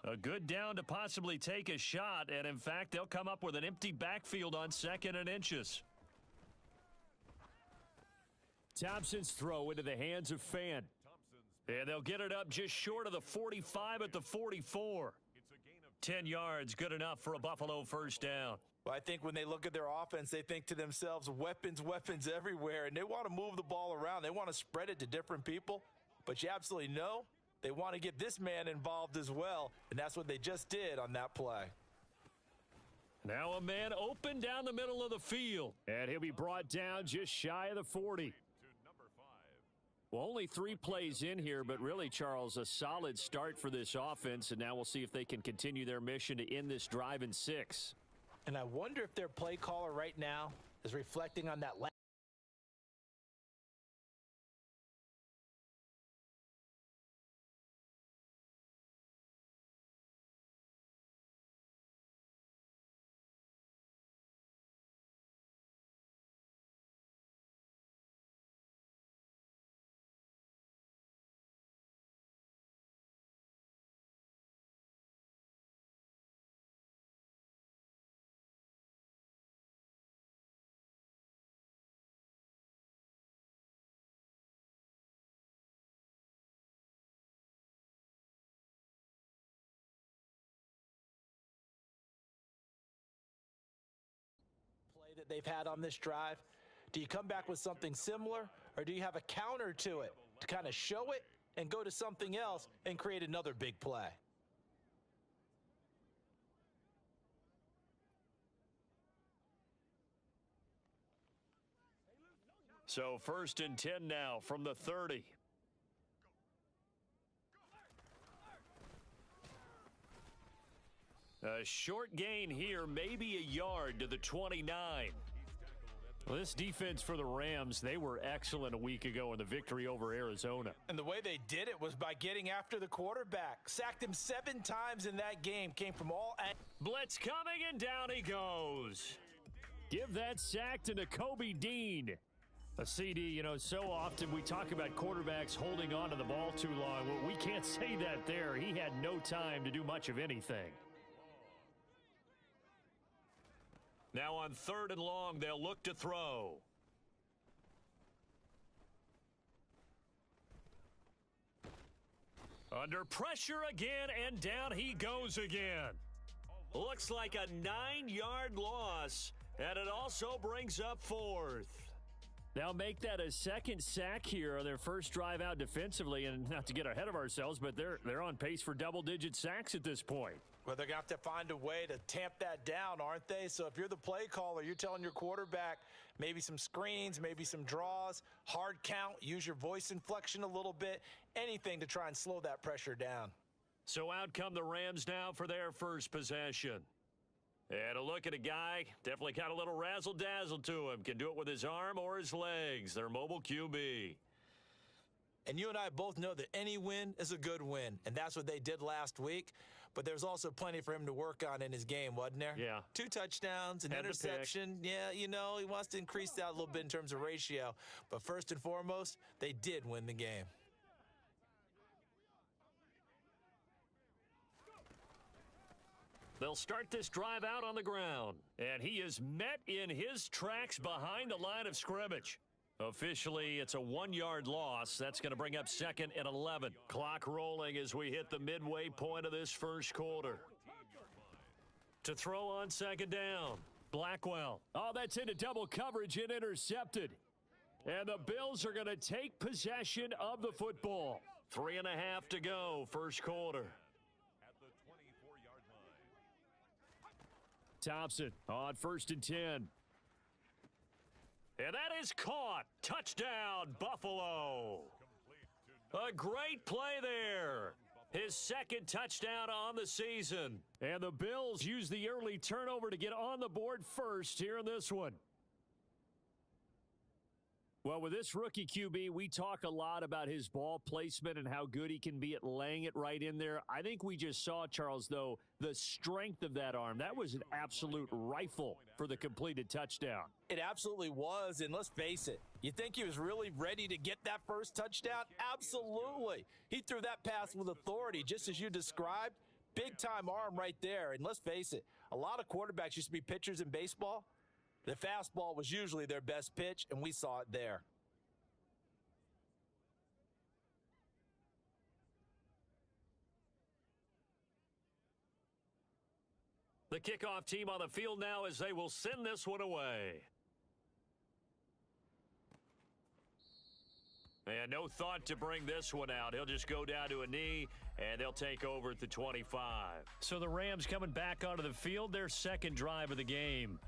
A good down to possibly take a shot, and in fact, they'll come up with an empty backfield on 2nd and inches. Thompson's throw into the hands of Fan. And they'll get it up just short of the 45 at the 44. 10 yards, good enough for a Buffalo first down. Well, I think when they look at their offense, they think to themselves, weapons, weapons everywhere, and they want to move the ball around. They want to spread it to different people, but you absolutely know they want to get this man involved as well, and that's what they just did on that play. Now a man open down the middle of the field. And he'll be brought down just shy of the 40. Well, only 3 plays in here, but really, Charles, a solid start for this offense, and now we'll see if they can continue their mission to end this drive in 6. And I wonder if their play caller right now is reflecting on that last. Play that they've had on this drive. Do you come back with something similar, or do you have a counter to it to kind of show it and go to something else and create another big play? So 1st and 10 now from the 30. A short gain here, maybe a yard to the 29. Well, this defense for the Rams, they were excellent a week ago in the victory over Arizona. And the way they did it was by getting after the quarterback. Sacked him 7 times in that game. Came from all angles. Blitz coming, and down he goes. Give that sack to Nakobe Dean. A CD, you know, so often we talk about quarterbacks holding on to the ball too long. Well, we can't say that there. He had no time to do much of anything. Now on 3rd and long, they'll look to throw. Under pressure again, and down he goes again. Looks like a 9-yard loss, and it also brings up 4th. They'll make that a 2nd sack here on their first drive out defensively, and not to get ahead of ourselves, but they're on pace for double-digit sacks at this point. Well, they're going to have to find a way to tamp that down, aren't they? So if you're the play caller, you're telling your quarterback maybe some screens, maybe some draws, hard count, use your voice inflection a little bit, anything to try and slow that pressure down. So out come the Rams now for their first possession. And a look at a guy, definitely got a little razzle-dazzle to him. Can do it with his arm or his legs. Their mobile QB. And you and I both know that any win is a good win, and that's what they did last week. But there's also plenty for him to work on in his game, wasn't there? Yeah. 2 touchdowns, an interception. Yeah, you know, he wants to increase that a little bit in terms of ratio. But first and foremost, they did win the game. They'll start this drive out on the ground. And he is met in his tracks behind the line of scrimmage. Officially, it's a 1-yard loss. That's going to bring up 2nd and 11. Clock rolling as we hit the midway point of this first quarter. To throw on 2nd down, Blackwell. Oh, that's into double coverage and intercepted. And the Bills are going to take possession of the football. 3.5 to go, first quarter. Thompson on 1st and 10. And that is caught. Touchdown, Buffalo. A great play there. His 2nd touchdown on the season. And the Bills use the early turnover to get on the board first here in this one. Well, with this rookie QB, we talk a lot about his ball placement and how good he can be at laying it right in there. I think we just saw, Charles, though, the strength of that arm. That was an absolute rifle for the completed touchdown. It absolutely was, and let's face it, you think he was really ready to get that first touchdown? Absolutely. He threw that pass with authority, just as you described, Big-time arm right there. And let's face it, a lot of quarterbacks used to be pitchers in baseball. The fastball was usually their best pitch, and we saw it there. The kickoff team on the field now as they will send this one away. And no thought to bring this one out. He'll just go down to a knee, and they'll take over at the 25. So the Rams coming back onto the field, their second drive of the game.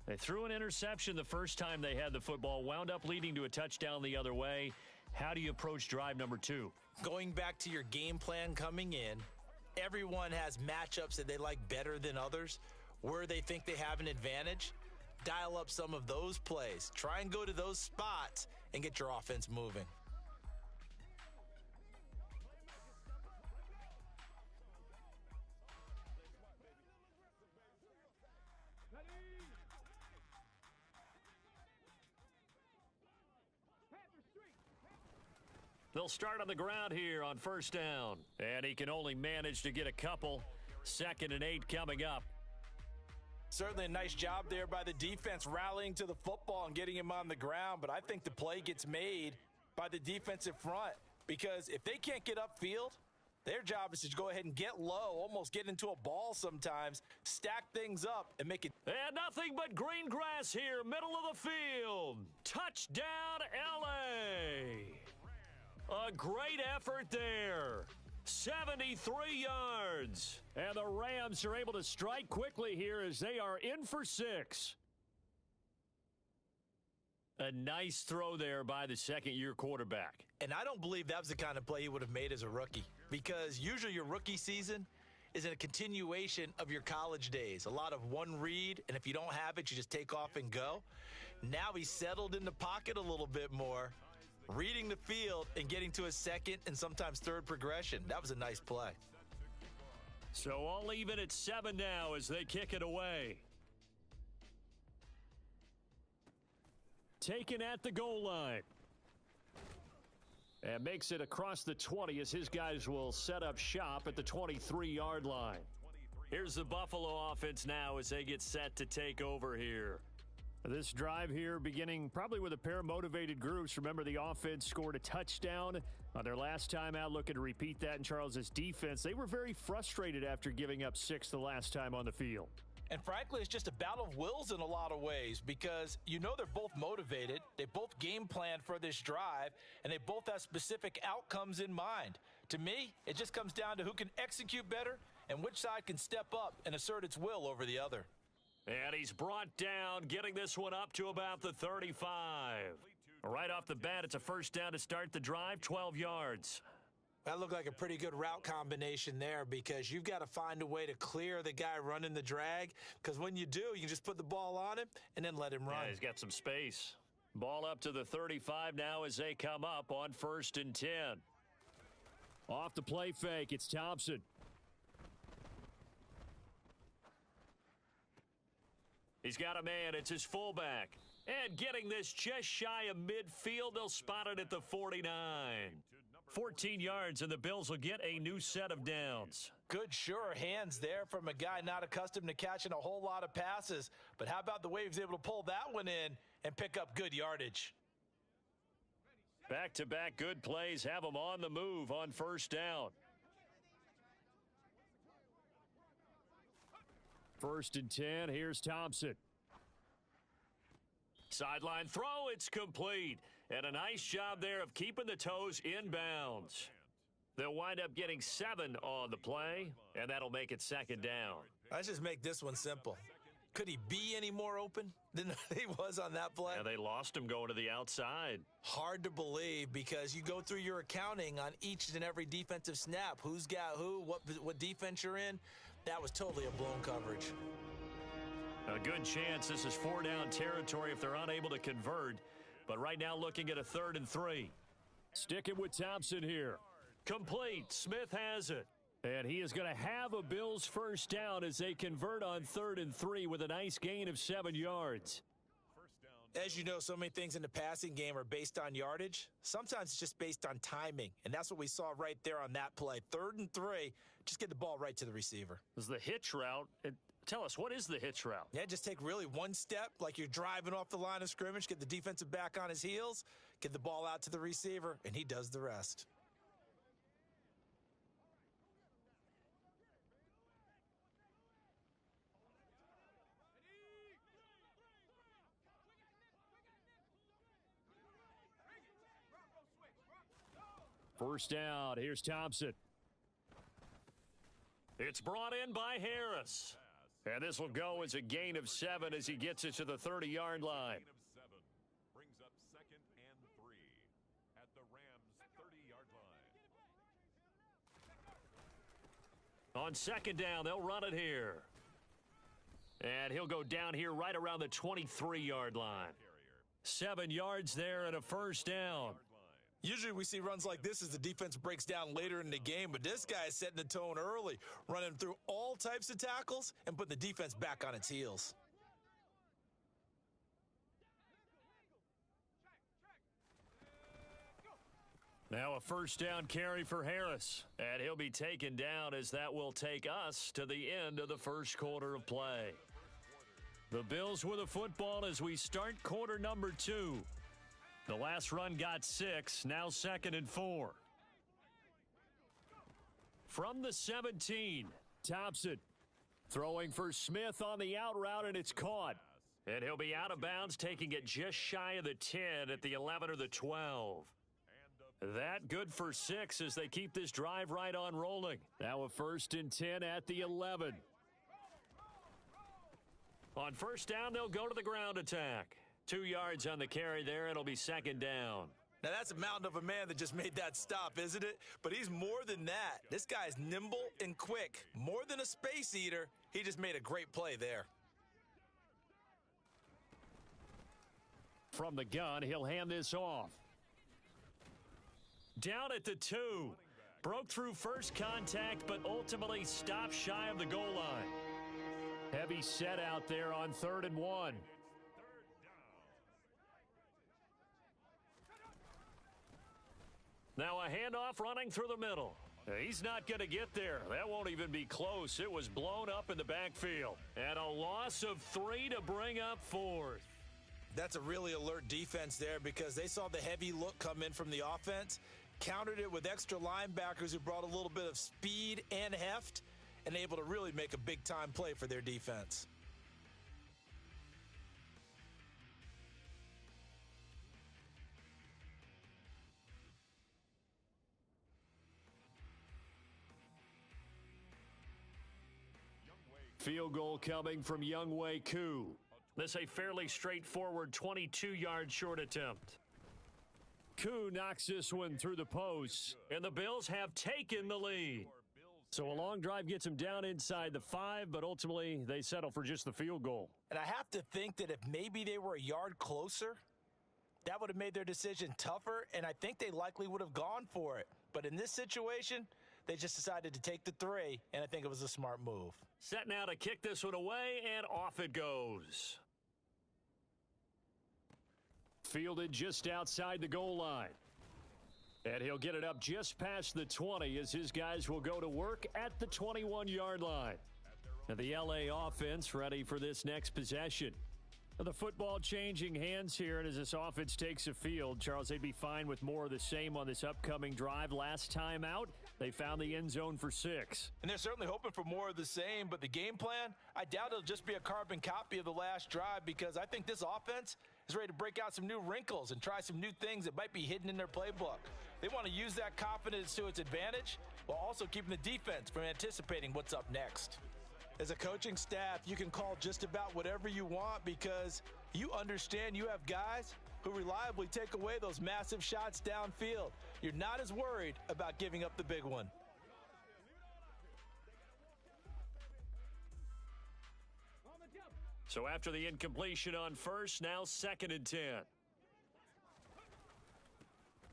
They threw an interception the first time they had the football, wound up leading to a touchdown the other way. How do you approach drive number 2? Going back to your game plan coming in, everyone has matchups that they like better than others, where they think they have an advantage. Dial up some of those plays. Try and go to those spots and get your offense moving. They'll start on the ground here on first down. And he can only manage to get a couple. 2nd and 8 coming up. Certainly a nice job there by the defense rallying to the football and getting him on the ground. But I think the play gets made by the defensive front. Because if they can't get upfield, their job is to go ahead and get low, almost get into a ball sometimes, stack things up, and make it. And nothing but green grass here, middle of the field. Touchdown, L.A. A great effort there. 73 yards. And the Rams are able to strike quickly here as they are in for 6. A nice throw there by the second-year quarterback. And I don't believe that was the kind of play he would have made as a rookie, because usually your rookie season is a continuation of your college days. A lot of one read, and if you don't have it, you just take off and go. Now he's settled in the pocket a little bit more, reading the field and getting to a second and sometimes third progression. That was a nice play. So all even at 7 now as they kick it away. Taken at the goal line. And makes it across the 20 as his guys will set up shop at the 23-yard line. Here's the Buffalo offense now as they get set to take over here. This drive here beginning probably with a pair of motivated groups. Remember, the offense scored a touchdown on their last time out. Looking to repeat that in Charles's defense. They were very frustrated after giving up 6 the last time on the field. And frankly, it's just a battle of wills in a lot of ways, because you know they're both motivated. They both game plan for this drive, and they both have specific outcomes in mind. To me, it just comes down to who can execute better and which side can step up and assert its will over the other. And he's brought down, getting this one up to about the 35. Right off the bat, it's a first down to start the drive, 12 yards. That looked like a pretty good route combination there, because you've got to find a way to clear the guy running the drag, because when you do, you can just put the ball on him and then let him run. Yeah, he's got some space. Ball up to the 35 now as they come up on 1st and 10. Off the play fake, it's Thompson. He's got a man. It's his fullback. And getting this just shy of midfield, they'll spot it at the 49. 14 yards, and the Bills will get a new set of downs. Good, sure hands there from a guy not accustomed to catching a whole lot of passes. But how about the way he was able to pull that one in and pick up good yardage? Back-to-back good plays have them on the move on first down. 1st and 10, here's Thompson. Sideline throw, it's complete. And a nice job there of keeping the toes inbounds. They'll wind up getting 7 on the play, and that'll make it 2nd down. Let's just make this one simple. Could he be any more open than he was on that play? Yeah, they lost him going to the outside. Hard to believe, because you go through your accounting on each and every defensive snap. Who's got who, what defense you're in. That was totally a blown coverage. A good chance this is 4-down territory if they're unable to convert. But right now looking at a 3rd and 3. Sticking with Thompson here. Complete. Smith has it. And he is going to have a Bills first down as they convert on 3rd and 3 with a nice gain of 7 yards. As you know, so many things in the passing game are based on yardage. Sometimes it's just based on timing, and that's what we saw right there on that play. 3rd and 3, just get the ball right to the receiver. It was the hitch route. Tell us, what is the hitch route? Yeah, just take really one step like you're driving off the line of scrimmage, get the defensive back on his heels, get the ball out to the receiver, and he does the rest. First down. Here's Thompson. It's brought in by Harris. And this will go as a gain of 7 as he gets it to the 30-yard line. Brings up 2nd and 3 at the Rams' 30-yard line. On 2nd down, they'll run it here. And he'll go down here right around the 23-yard line. 7 yards there and a first down. Usually we see runs like this as the defense breaks down later in the game, but this guy is setting the tone early, running through all types of tackles and putting the defense back on its heels. Now a first down carry for Harris, and he'll be taken down as that will take us to the end of the first quarter of play. The Bills with a football as we start quarter number 2. The last run got 6, now 2nd and 4. From the 17, Thompson throwing for Smith on the out route, and it's caught. And he'll be out of bounds, taking it just shy of the 10 at the 11 or the 12. That good for 6 as they keep this drive right on rolling. Now a 1st and 10 at the 11. On first down, they'll go to the ground attack. 2 yards on the carry there. It'll be 2nd down. Now, that's a mountain of a man that just made that stop, isn't it? But he's more than that. This guy's nimble and quick. More than a space eater, he just made a great play there. From the gun, he'll hand this off. Down at the 2. Broke through first contact, but ultimately stopped shy of the goal line. Heavy set out there on 3rd and 1. Now a handoff running through the middle. He's not going to get there. That won't even be close. It was blown up in the backfield. And a loss of 3 to bring up 4th. That's a really alert defense there because they saw the heavy look come in from the offense, countered it with extra linebackers who brought a little bit of speed and heft, and able to really make a big-time play for their defense. Field goal coming from Younghoe Koo. This a fairly straightforward 22-yard short attempt. Koo knocks this one through the post. And the Bills have taken the lead. So a long drive gets them down inside the 5, but ultimately they settle for just the field goal. And I have to think that if maybe they were a yard closer, that would have made their decision tougher, and I think they likely would have gone for it. But in this situation, they just decided to take the 3, and I think it was a smart move. Set now to kick this one away, and off it goes. Fielded just outside the goal line. And he'll get it up just past the 20 as his guys will go to work at the 21-yard line. And the LA offense ready for this next possession. The football changing hands here, and as this offense takes a field, Charles, they'd be fine with more of the same on this upcoming drive. Last time out, they found the end zone for 6. And they're certainly hoping for more of the same, but the game plan, I doubt it'll just be a carbon copy of the last drive because I think this offense is ready to break out some new wrinkles and try some new things that might be hidden in their playbook. They want to use that confidence to its advantage while also keeping the defense from anticipating what's up next. As a coaching staff, you can call just about whatever you want because you understand you have guys who reliably take away those massive shots downfield. You're not as worried about giving up the big one. So after the incompletion on first, now 2nd and 10.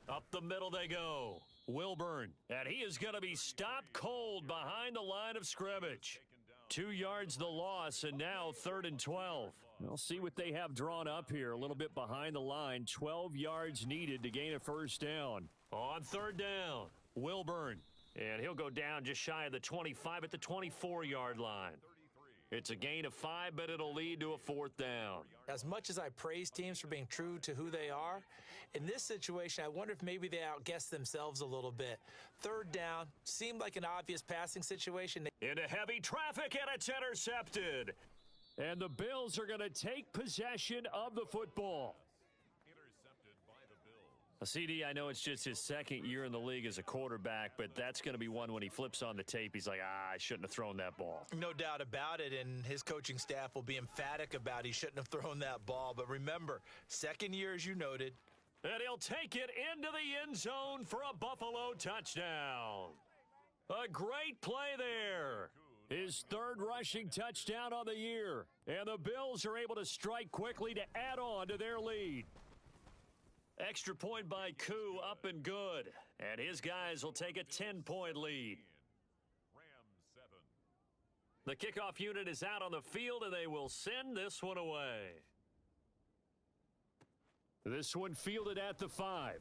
Up the middle they go. Wilburn, and he is going to be stopped cold behind the line of scrimmage. 2 yards the loss, and now 3rd and 12. We'll see what they have drawn up here. A little bit behind the line. 12 yards needed to gain a first down. On third down, Wilburn. And he'll go down just shy of the 25 at the 24-yard line. It's a gain of 5, but it'll lead to a fourth down. As much as I praise teams for being true to who they are, in this situation, I wonder if maybe they outguessed themselves a little bit. Third down seemed like an obvious passing situation. Into heavy traffic, and it's intercepted. And the Bills are going to take possession of the football. Intercepted by the Bills. CD, I know it's just his second year in the league as a quarterback, but that's going to be one when he flips on the tape. He's like, I shouldn't have thrown that ball. No doubt about it, and his coaching staff will be emphatic about he shouldn't have thrown that ball. But remember, second year, as you noted. And he'll take it into the end zone for a Buffalo touchdown. A great play there. His third rushing touchdown on the year. And the Bills are able to strike quickly to add on to their lead. Extra point by Koo, up and good. And his guys will take a 10-point lead. Rams 7. The kickoff unit is out on the field, and they will send this one away. This one fielded at the 5.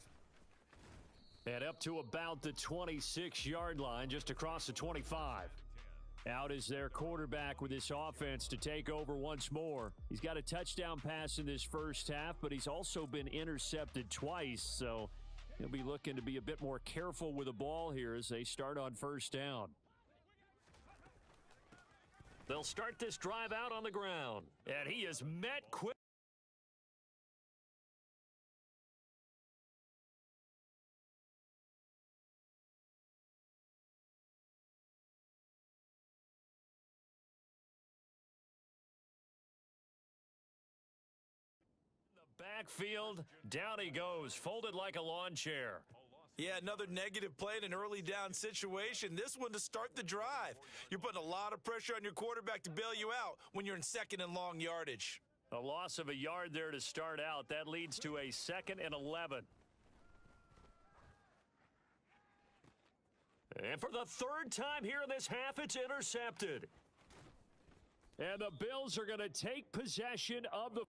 And up to about the 26-yard line, just across the 25. Out is their quarterback with this offense to take over once more. He's got a touchdown pass in this first half, but he's also been intercepted twice, so he'll be looking to be a bit more careful with the ball here as they start on first down. They'll start this drive out on the ground, and he is met quick. Backfield, down he goes, folded like a lawn chair. Yeah, another negative play in an early down situation. This one to start the drive. You're putting a lot of pressure on your quarterback to bail you out when you're in second and long yardage. A loss of a yard there to start out. That leads to a 2nd and 11. And for the third time here in this half, it's intercepted. And the Bills are going to take possession of the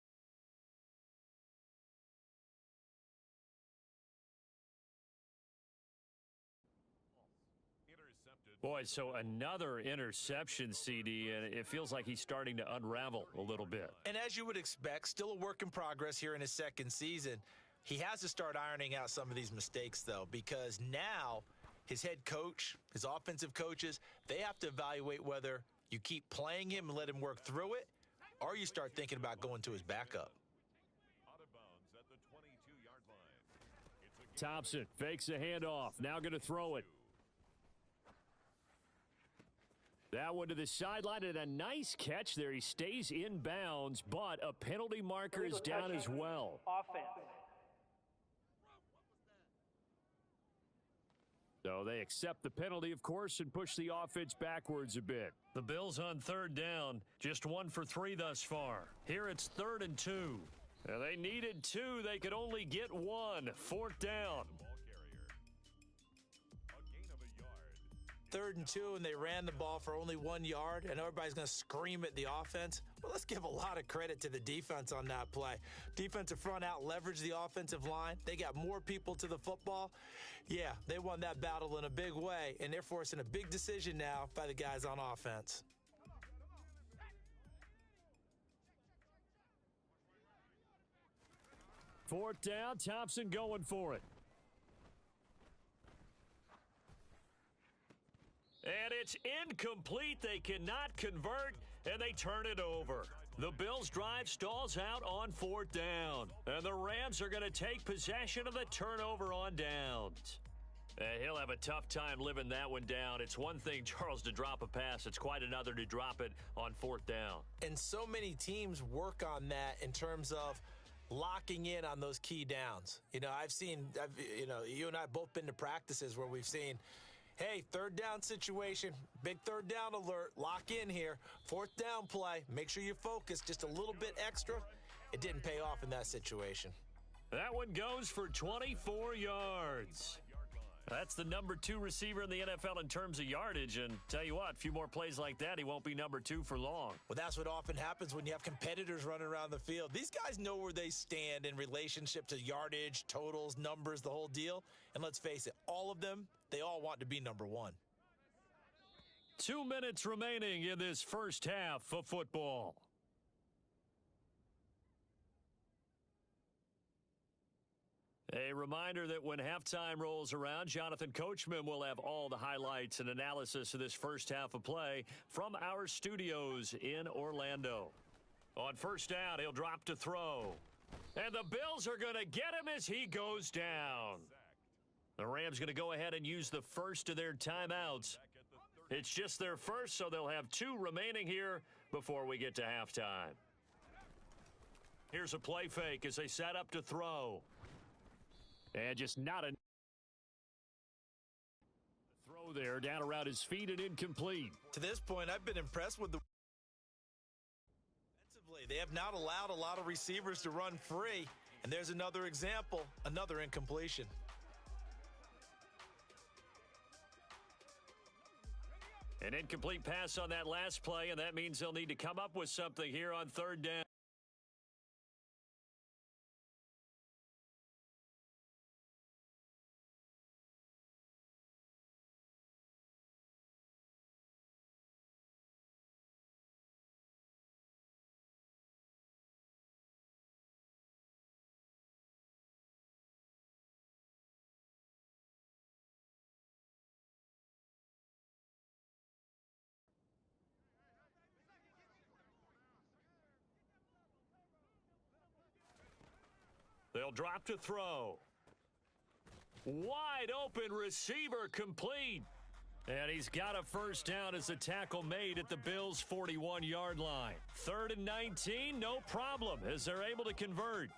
Boy, so another interception, CD, and it feels like he's starting to unravel a little bit. And as you would expect, still a work in progress here in his second season. He has to start ironing out some of these mistakes, though, because now his head coach, his offensive coaches, they have to evaluate whether you keep playing him and let him work through it, or you start thinking about going to his backup. Out of bounds at the 22-yard line. Thompson fakes a handoff. Now going to throw it. That one to the sideline, and a nice catch there. He stays in bounds, but a penalty marker is down as well. Offense. So they accept the penalty, of course, and push the offense backwards a bit. The Bills on third down, just 1 for 3 thus far. Here it's 3rd and 2. And they needed 2. They could only get 1. 4th down. Ball carrier. A gain of a yard. 3rd and 2, and they ran the ball for only 1 yard, and everybody's going to scream at the offense. Well, let's give a lot of credit to the defense on that play. Defensive front out leveraged the offensive line. They got more people to the football. Yeah, they won that battle in a big way, and they're forcing a big decision now by the guys on offense. Fourth down, Thompson going for it. And it's incomplete. They cannot convert, and they turn it over. The Bills' drive stalls out on 4th down, and the Rams are going to take possession of the turnover on downs. And he'll have a tough time living that one down. It's one thing, Charles, to drop a pass. It's quite another to drop it on 4th down. And so many teams work on that in terms of locking in on those key downs. You know, you and I both been to practices where we've seen, hey, 3rd down situation, big 3rd down alert, lock in here, 4th down play, make sure you focus just a little bit extra. It didn't pay off in that situation. That one goes for 24 yards. That's the number 2 receiver in the NFL in terms of yardage. And tell you what, a few more plays like that, he won't be number 2 for long. Well, that's what often happens when you have competitors running around the field. These guys know where they stand in relationship to yardage, totals, numbers, the whole deal. And let's face it, all of them, they all want to be number 1. 2 minutes remaining in this first half of football. A reminder that when halftime rolls around, Jonathan Coachman will have all the highlights and analysis of this first half of play from our studios in Orlando. On first down, he'll drop to throw. And the Bills are going to get him as he goes down. The Rams going to go ahead and use the first of their timeouts. It's just their first, so they'll have 2 remaining here before we get to halftime. Here's a play fake as they set up to throw. And just not a throw there, down around his feet and incomplete. To this point, I've been impressed with the defensively. They have not allowed a lot of receivers to run free. And there's another example, another incompletion. An incomplete pass on that last play, and that means they'll need to come up with something here on third down. They'll drop to throw. Wide open receiver complete. And he's got a first down as the tackle made at the Bills' 41-yard line. 3rd and 19, no problem, as they're able to convert.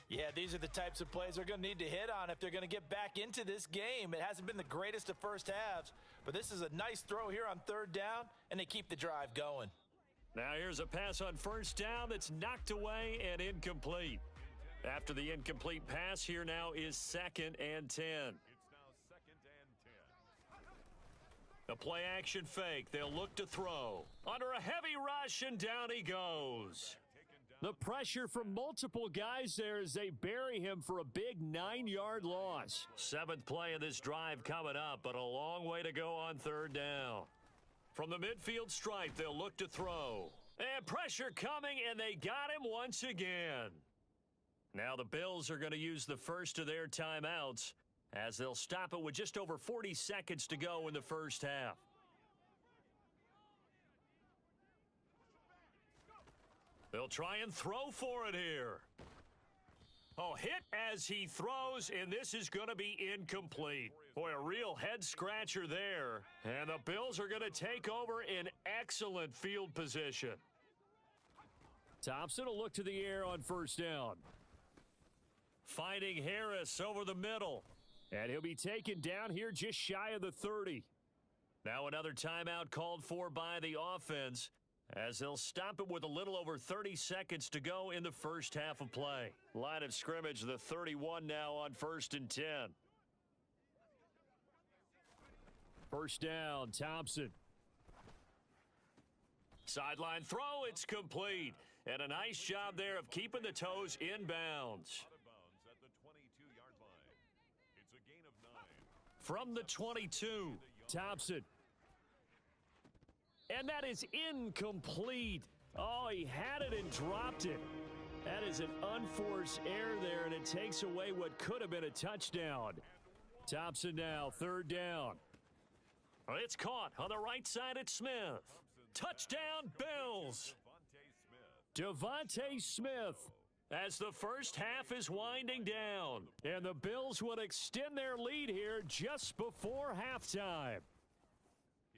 Yeah, these are the types of plays they're going to need to hit on if they're going to get back into this game. It hasn't been the greatest of first halves, but this is a nice throw here on 3rd down, and they keep the drive going. Now here's a pass on first down that's knocked away and incomplete. After the incomplete pass, here now is 2nd and 10. It's now 2nd and 10. A play action fake. They'll look to throw. Under a heavy rush, and down he goes. The pressure from multiple guys there as they bury him for a big 9-yard loss. 7th play of this drive coming up, but a long way to go on 3rd down. From the midfield stripe, they'll look to throw. And pressure coming, and they got him once again. Now the Bills are going to use the first of their timeouts as they'll stop it with just over 40 seconds to go in the first half. They'll try and throw for it here. Oh, hit as he throws, and this is going to be incomplete. Boy, a real head-scratcher there. And the Bills are going to take over in excellent field position. Thompson will look to the air on first down. Finding Harris over the middle. And he'll be taken down here just shy of the 30. Now another timeout called for by the offense as they'll stop it with a little over 30 seconds to go in the first half of play. Line of scrimmage, the 31 now on 1st and 10. First down, Thompson. Sideline throw, it's complete. And a nice job there of keeping the toes inbounds. From the 22, Thompson. and that is incomplete. Oh, he had it and dropped it. That is an unforced error there, and it takes away what could have been a touchdown. Thompson now, 3rd down. It's caught on the right side at Smith. Touchdown, Bills. Devontae Smith. As the first half is winding down, and the Bills would extend their lead here just before halftime.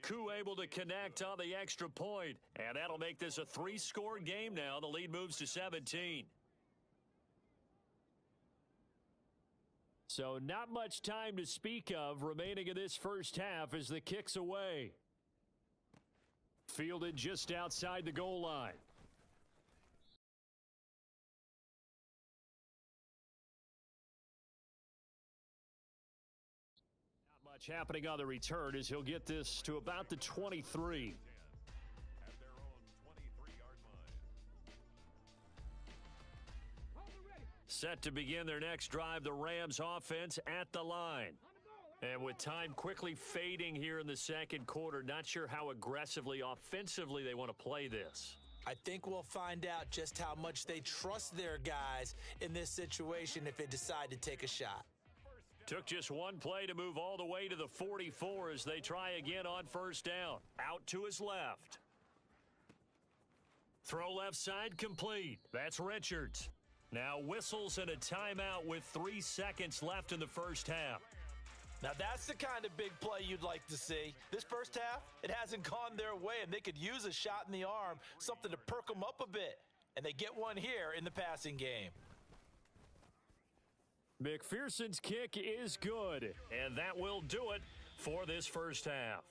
Koo able to connect on the extra point, and that'll make this a 3-score game now. The lead moves to 17. So not much time to speak of remaining in this first half as the kick's away. Fielded just outside the goal line. What's happening on the return is he'll get this to about the 23. At their own 23-yard line. Set to begin their next drive, the Rams offense at the line. And with time quickly fading here in the second quarter, not sure how aggressively, offensively they want to play this. I think we'll find out just how much they trust their guys in this situation if they decide to take a shot. Took just one play to move all the way to the 44 as they try again on first down. Out to his left. Throw left side complete. That's Richards. Now whistles and a timeout with 3 seconds left in the first half. Now that's the kind of big play you'd like to see. This first half, it hasn't gone their way, and they could use a shot in the arm, something to perk them up a bit. And they get one here in the passing game. McPherson's kick is good. And that will do it for this first half.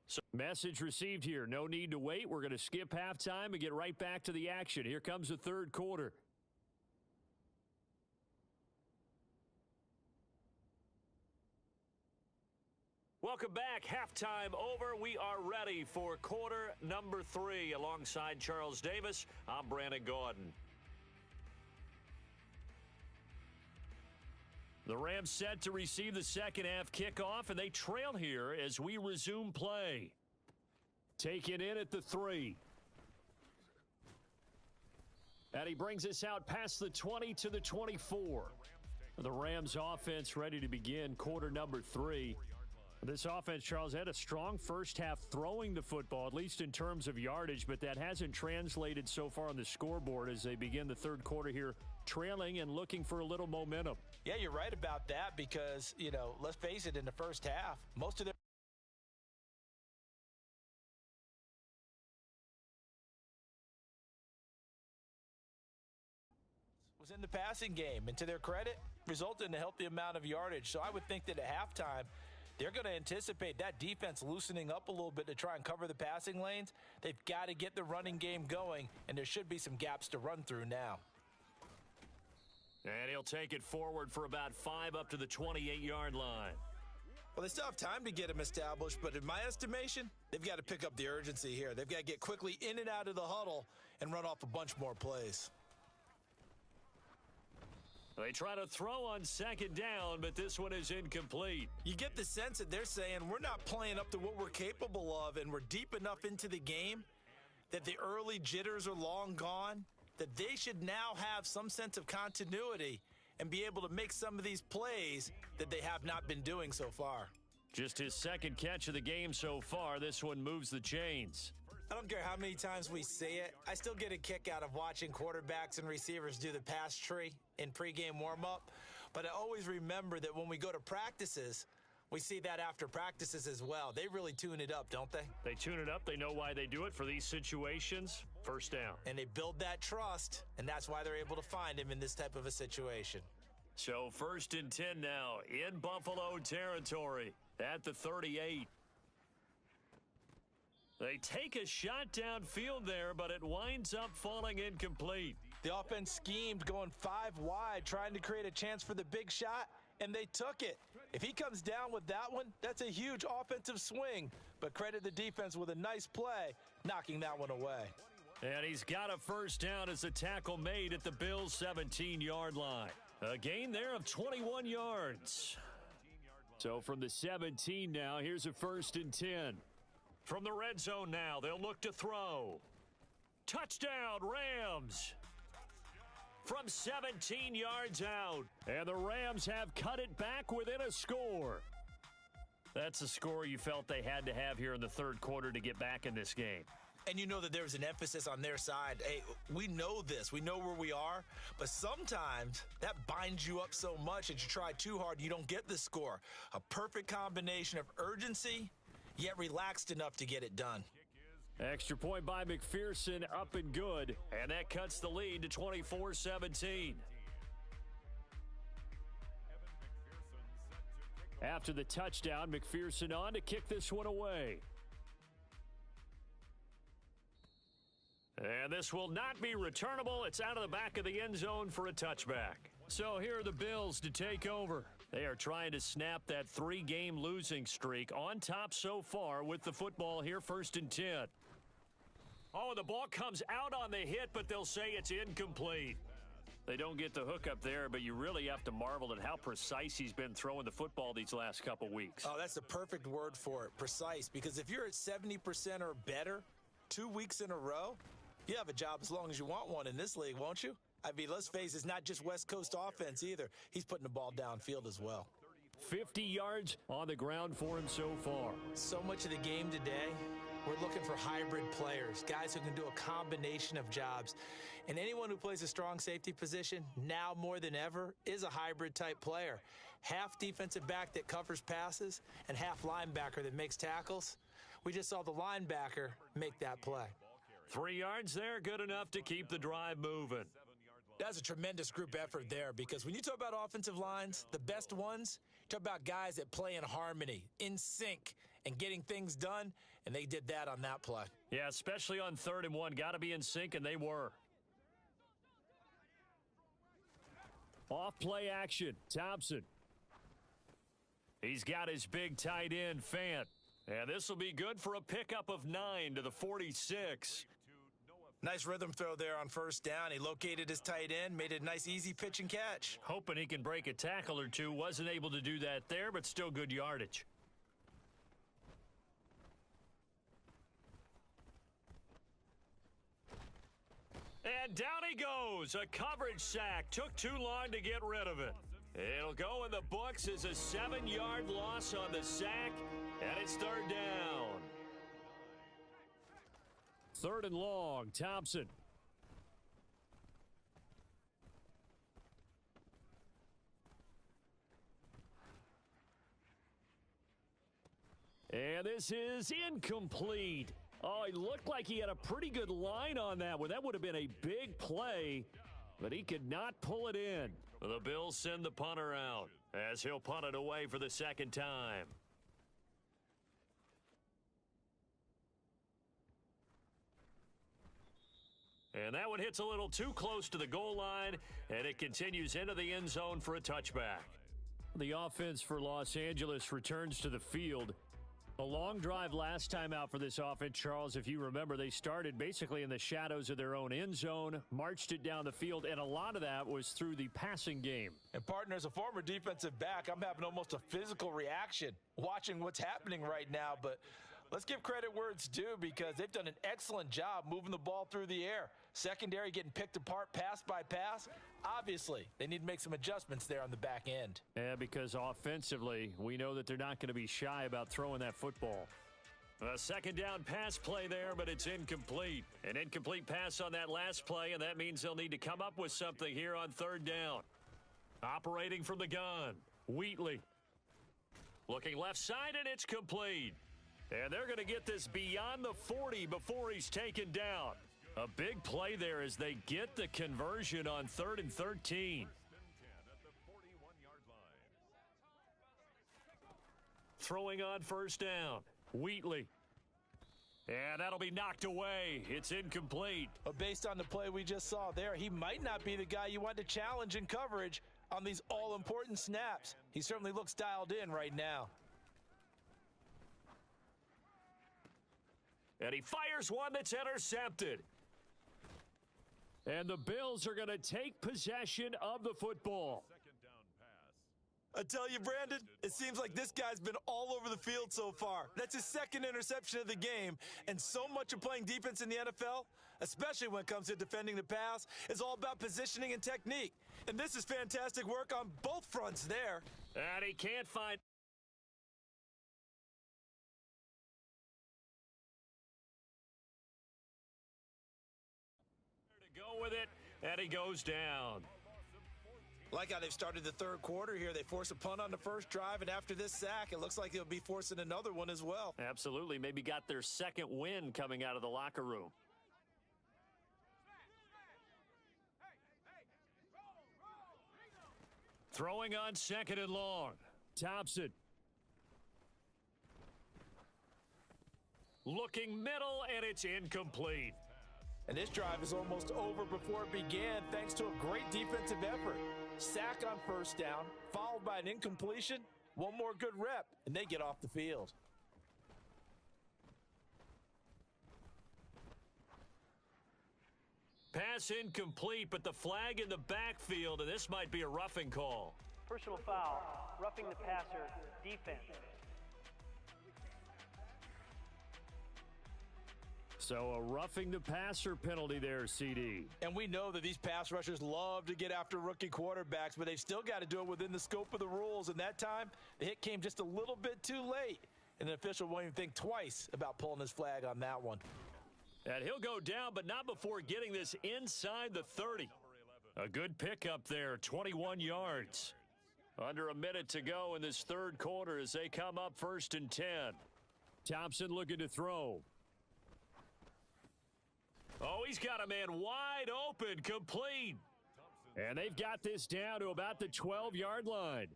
So, message received here. No need to wait. We're going to skip halftime and get right back to the action. Here comes the third quarter. Welcome back. Halftime over. We are ready for quarter number 3. Alongside Charles Davis, I'm Brandon Gordon. The Rams set to receive the second half kickoff, and they trail here as we resume play. Taken in at the 3. And he brings us out past the 20 to the 24. The Rams offense ready to begin quarter number 3. This offense, Charles, had a strong first half throwing the football, at least in terms of yardage, but that hasn't translated so far on the scoreboard as they begin the third quarter here, trailing and looking for a little momentum. Yeah, you're right about that because, let's face it, in the first half, most of their was in the passing game, and to their credit, resulted in a healthy amount of yardage. So I would think that at halftime, they're going to anticipate that defense loosening up a little bit to try and cover the passing lanes. They've got to get the running game going, and there should be some gaps to run through now. And he'll take it forward for about 5 up to the 28-yard line. Well, they still have time to get him established, but in my estimation, they've got to pick up the urgency here. They've got to get quickly in and out of the huddle and run off a bunch more plays. They try to throw on second down, but this one is incomplete. You get the sense that they're saying we're not playing up to what we're capable of, and we're deep enough into the game that the early jitters are long gone, that they should now have some sense of continuity and be able to make some of these plays that they have not been doing so far. Just his second catch of the game so far. This one moves the chains. I don't care how many times we say it, I still get a kick out of watching quarterbacks and receivers do the pass tree in pregame warm-up. But I always remember that when we go to practices, we see that after practices as well. They really tune it up, don't they? They tune it up. They know why they do it for these situations. First down. And they build that trust, and that's why they're able to find him in this type of a situation. So 1st and 10 now in Buffalo territory at the 38. They take a shot downfield there, but it winds up falling incomplete. The offense schemed going 5 wide, trying to create a chance for the big shot, and they took it. If he comes down with that one, that's a huge offensive swing. But credit the defense with a nice play, knocking that one away. And he's got a first down as a tackle made at the Bills' 17-yard line. A gain there of 21 yards. So from the 17 now, here's a 1st and 10. From the red zone now, they'll look to throw. Touchdown, Rams. From 17 yards out. And the Rams have cut it back within a score. That's a score you felt they had to have here in the third quarter to get back in this game. And you know that there's an emphasis on their side. Hey, we know this. We know where we are. But sometimes that binds you up so much that you try too hard, you don't get the score. A perfect combination of urgency, yet relaxed enough to get it done. Extra point by McPherson, up and good. And that cuts the lead to 24-17. After the touchdown, McPherson on to kick this one away. And this will not be returnable. It's out of the back of the end zone for a touchback. So here are the Bills to take over. They are trying to snap that 3-game losing streak. On top so far with the football here, 1st and 10. Oh, the ball comes out on the hit, but they'll say it's incomplete. They don't get the hook up there, but you really have to marvel at how precise he's been throwing the football these last couple weeks. Oh, that's the perfect word for it, precise. Because if you're at 70% or better 2 weeks in a row, you have a job as long as you want one in this league, won't you? I mean, let's face it, it's not just West Coast offense either. He's putting the ball downfield as well. 50 yards on the ground for him so far. So much of the game today, we're looking for hybrid players, guys who can do a combination of jobs. And anyone who plays a strong safety position, now more than ever, is a hybrid-type player. Half defensive back that covers passes and half linebacker that makes tackles. We just saw the linebacker make that play. 3 yards there, good enough to keep the drive moving. That's a tremendous group effort there, because when you talk about offensive lines, the best ones, you talk about guys that play in harmony, in sync, and getting things done, and they did that on that play. Yeah, especially on 3rd and 1. Got to be in sync, and they were. Off play action, Thompson. He's got his big tight end, Fant. And this will be good for a pickup of 9 to the 46. Nice rhythm throw there on 1st down. He located his tight end, made it a nice, easy pitch and catch. Hoping he can break a tackle or two. Wasn't able to do that there, but still good yardage. And down he goes. A coverage sack. Took too long to get rid of it. It'll go in the books as a 7-yard loss on the sack, and it's 3rd down. 3rd and long, Thompson. And this is incomplete. Oh, he looked like he had a pretty good line on that one. That would have been a big play, but he could not pull it in. The Bills send the punter out as he'll punt it away for the 2nd time. And that one hits a little too close to the goal line, and it continues into the end zone for a touchback. The offense for Los Angeles returns to the field. A long drive last time out for this offense, Charles. If you remember, they started basically in the shadows of their own end zone, marched it down the field, and a lot of that was through the passing game. And, partner, as a former defensive back, I'm having almost a physical reaction watching what's happening right now. But let's give credit where it's due, because they've done an excellent job moving the ball through the air. Secondary getting picked apart pass by pass. Obviously, they need to make some adjustments there on the back end. Yeah, because offensively, we know that they're not going to be shy about throwing that football. A 2nd down pass play there, but it's incomplete. An incomplete pass on that last play, and that means they'll need to come up with something here on 3rd down. Operating from the gun, Wheatley. Looking left side, and it's complete. And they're going to get this beyond the 40 before he's taken down. A big play there as they get the conversion on 3rd and 13. Throwing on 1st down, Wheatley. And that'll be knocked away. It's incomplete. But based on the play we just saw there, he might not be the guy you want to challenge in coverage on these all-important snaps. He certainly looks dialed in right now. And he fires one that's intercepted. And the Bills are going to take possession of the football. I tell you, Brandon, it seems like this guy's been all over the field so far. That's his 2nd interception of the game. And so much of playing defense in the NFL, especially when it comes to defending the pass, is all about positioning and technique. And this is fantastic work on both fronts there. And he can't find... go with it, and he goes down. Like how they've started the 3rd quarter here. They force a punt on the 1st drive, and after this sack, it looks like they'll be forcing another one as well. Absolutely. Maybe got their 2nd win coming out of the locker room. Throwing on 2nd and long. Thompson. Looking middle, and it's incomplete. And this drive is almost over before it began, thanks to a great defensive effort. sack on first down, followed by an incompletion, one more good rep, and they get off the field. Pass incomplete, but the flag in the backfield, and this might be a roughing call. Personal foul, roughing the passer, defense. So a roughing the passer penalty there, CD. And we know that these pass rushers love to get after rookie quarterbacks, but they've still got to do it within the scope of the rules. And that time, the hit came just a little bit too late. And the official won't even think twice about pulling his flag on that one. And he'll go down, but not before getting this inside the 30. A good pickup there, 21 yards. Under a minute to go in this third quarter as they come up 1st and 10. Thompson looking to throw. Oh, he's got a man wide open, complete. And they've got this down to about the 12-yard line.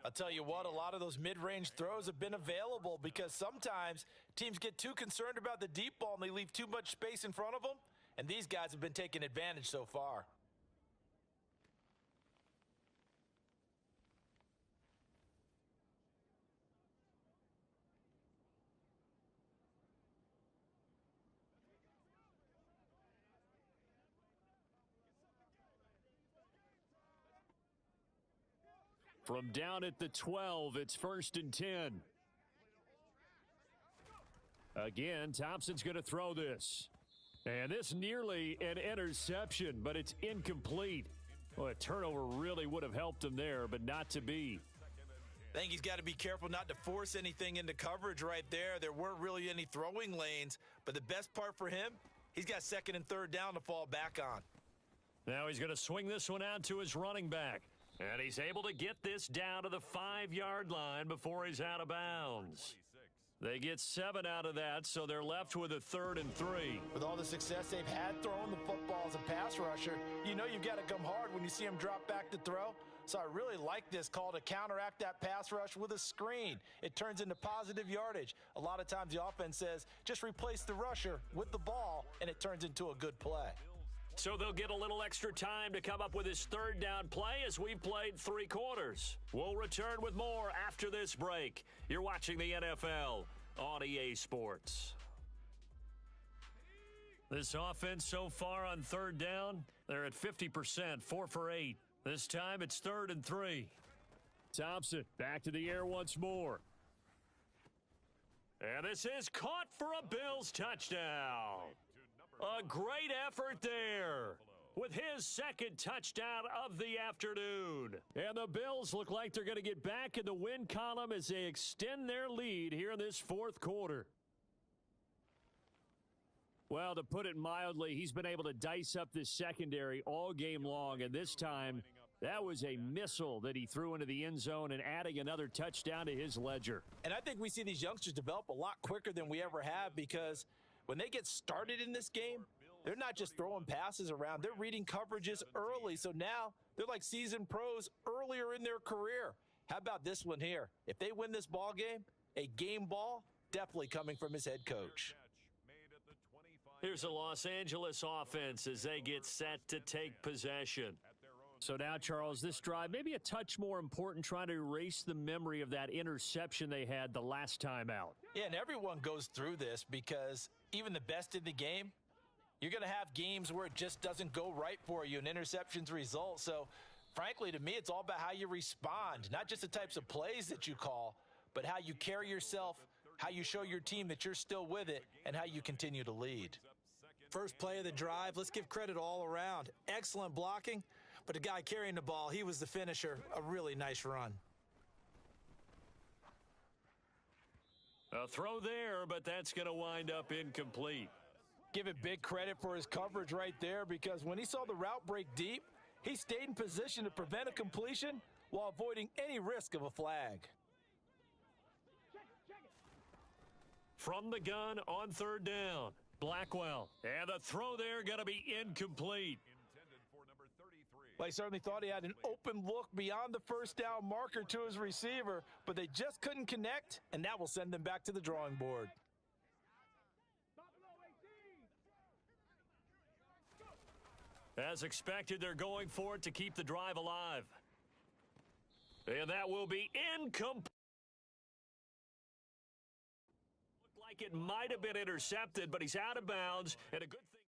I'll tell you what, a lot of those mid-range throws have been available because sometimes teams get too concerned about the deep ball and they leave too much space in front of them, and these guys have been taking advantage so far. From down at the 12, it's 1st and 10. Again, Thompson's going to throw this. And this nearly an interception, but it's incomplete. Well, a turnover really would have helped him there, but not to be. I think he's got to be careful not to force anything into coverage right there. There weren't really any throwing lanes, but the best part for him, he's got 2nd and 3rd down to fall back on. Now he's going to swing this one out to his running back. And he's able to get this down to the 5-yard line before he's out of bounds. They get 7 out of that, so they're left with a 3rd and 3. With all the success they've had throwing the football as a pass rusher, you know you've got to come hard when you see him drop back to throw. So I really like this call to counteract that pass rush with a screen. It turns into positive yardage. A lot of times the offense says, just replace the rusher with the ball, and it turns into a good play. So they'll get a little extra time to come up with his 3rd down play as we've played 3 quarters. We'll return with more after this break. You're watching the NFL on EA Sports. This offense so far on 3rd down, they're at 50%, 4 for 8. This time it's 3rd and 3. Thompson back to the air once more. And this is caught for a Bills touchdown. A great effort there with his 2nd touchdown of the afternoon. And the Bills look like they're going to get back in the win column as they extend their lead here in this 4th quarter. Well, to put it mildly, he's been able to dice up this secondary all game long, and this time that was a missile that he threw into the end zone and adding another touchdown to his ledger. And I think we see these youngsters develop a lot quicker than we ever have because when they get started in this game, they're not just throwing passes around. They're reading coverages early. So now they're like seasoned pros earlier in their career. How about this one here? If they win this ball game, a game ball definitely coming from his head coach. Here's a Los Angeles offense as they get set to take possession. So now, Charles, this drive maybe a touch more important, trying to erase the memory of that interception they had the last time out. Yeah, and everyone goes through this because even the best in the game, you're going to have games where it just doesn't go right for you and interceptions result. So, frankly, to me, it's all about how you respond, not just the types of plays that you call, but how you carry yourself, how you show your team that you're still with it, and how you continue to lead. First play of the drive, let's give credit all around. Excellent blocking, but the guy carrying the ball, he was the finisher. A really nice run. A throw there, but that's going to wind up incomplete. Give it big credit for his coverage right there because when he saw the route break deep, he stayed in position to prevent a completion while avoiding any risk of a flag. From the gun on 3rd down, Blackwell. And the throw there going to be incomplete. Well, he certainly thought he had an open look beyond the 1st down marker to his receiver, but they just couldn't connect, and that will send them back to the drawing board. As expected, they're going for it to keep the drive alive. And that will be incomplete. Looked like it might have been intercepted, but he's out of bounds, and a good thing.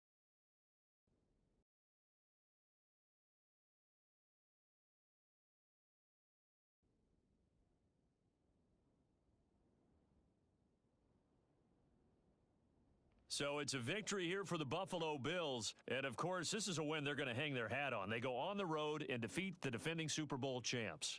So it's a victory here for the Buffalo Bills. And, of course, this is a win they're going to hang their hat on. They go on the road and defeat the defending Super Bowl champs.